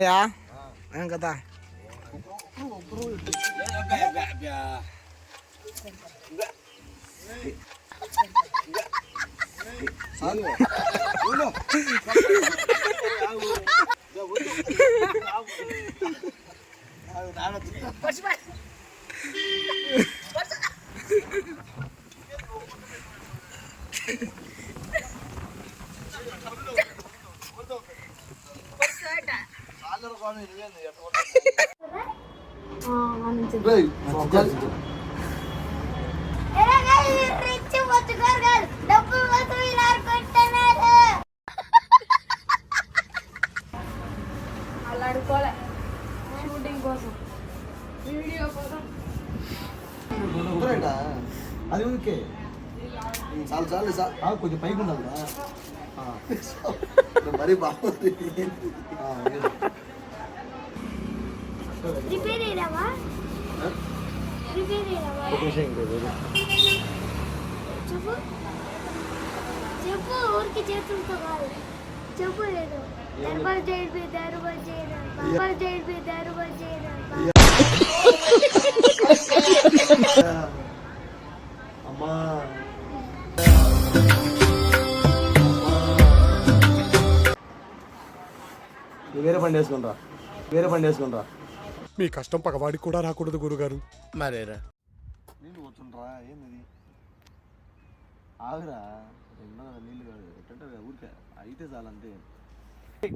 ఉన్నాయా ఏం కదా షూటింగ్ కోసం వీడియో కోసం అది ఓకే చాలు చాలు చాలు కొంచెం పైకి ఉండాలి మరీ బాగుంది చెప్పు ఊరికి చేతులతో కాదు చెప్పు లేదు అమ్మా వేరే పని వేసుకుంటా మీ కష్టం పగవాడికి కూడా రాకూడదు గురుగారు. మరేరా నీళ్ళు కూర్చుంటారా ఏంది ఆగురా నీళ్ళు కాదు ఎట్టంటే ఊరికే అయితే చాలు అంతే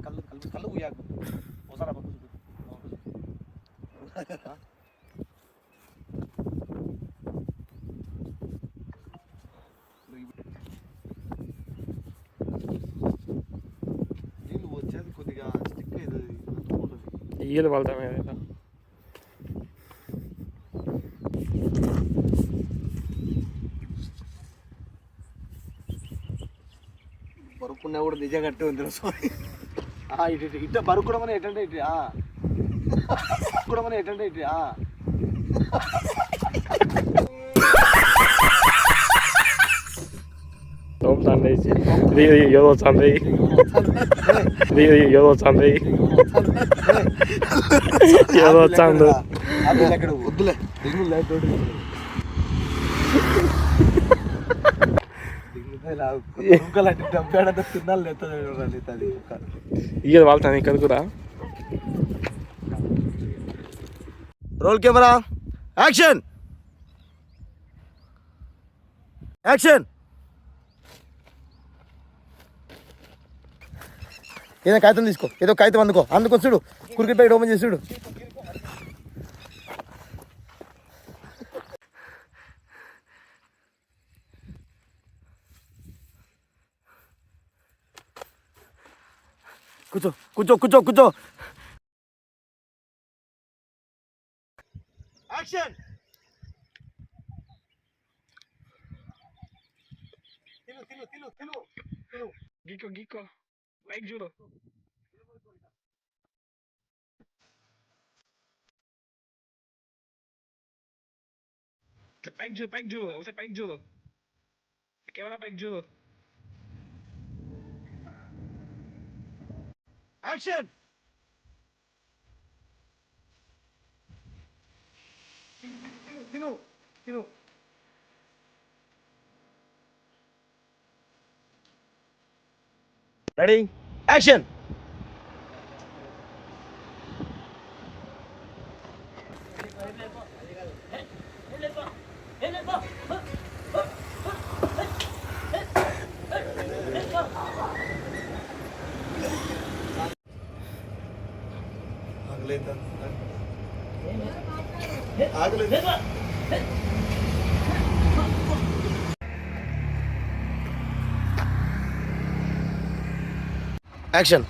కళ్ళు కళ్ళు కళ్ళు పోయాకు ఒకసారి నీళ్ళు వచ్చేది కొద్దిగా స్టిక్ అవుతుంది అంటుకుంటుంది ఈగలు వెళ్తామే బరుకున్నా కూడా నిజంగా కట్టే ఉంది సారీ ఇటు ఇట్ట బరుకుడమని ఎటంటే ఇటు బరుకుడమని ఎటంటే ఇటు అక్కడ వద్దులే తినాలి ఈగలు వెళ్తాను ఇక్కడ కూడా. రోల్ కెమెరా యాక్షన్ యాక్షన్ ఏదో కాగితం తీసుకో ఏదో కాగితం అందుకో చూడు కురికి ప్యాకెట్ ఓపెన్ చేసి చూడు కూర్చో యాక్షన్ తిను గీకో లైక్ చూడు పైకి చూడు ఒకసారి పైకి చూడు కెమెరా పైకి చూడు. యాక్షన్ తిను రెడీ యాక్షన్ యాక్షన్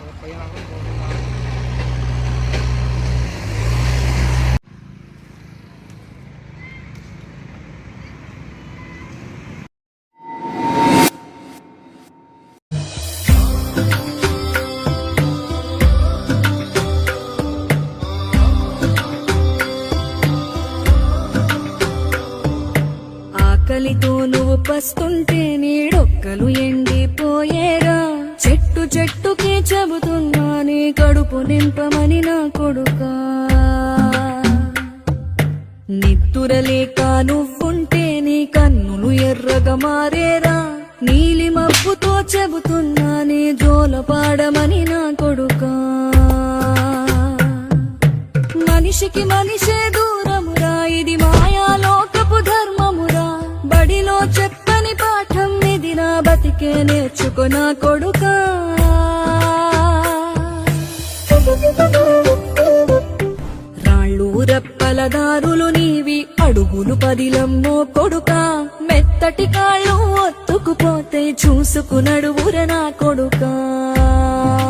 ఆకలితో నువ్వు పస్తుంటే నీడొక్కలు ఎండిపోయేరా చెట్టు చెట్టుకి చెబుతున్నా నీ కడుపు నింపమని నా కొడుకా నిద్దురలేక నువ్వుంటే నీ కన్నులు ఎర్రగా మారేరా నీలి మబ్బుతో చెబుతున్నా నీ జోల పాడమని నా కొడుకా మనిషికి మనిషే దూరమురా ఇది మాయాలోకపు ధర్మమురా బడిలో చెప్పని పాఠం ఇది నా బతికే నేర్చుకో నా కొడుకా రాళ్ళు రెప్పల దారులు నీవి అడుగులు పదిలమ్మో కొడుకా మెత్తటి కాళ్ళు ఒత్తుకుపోతే చూసుకు నడువుర నా కొడుకా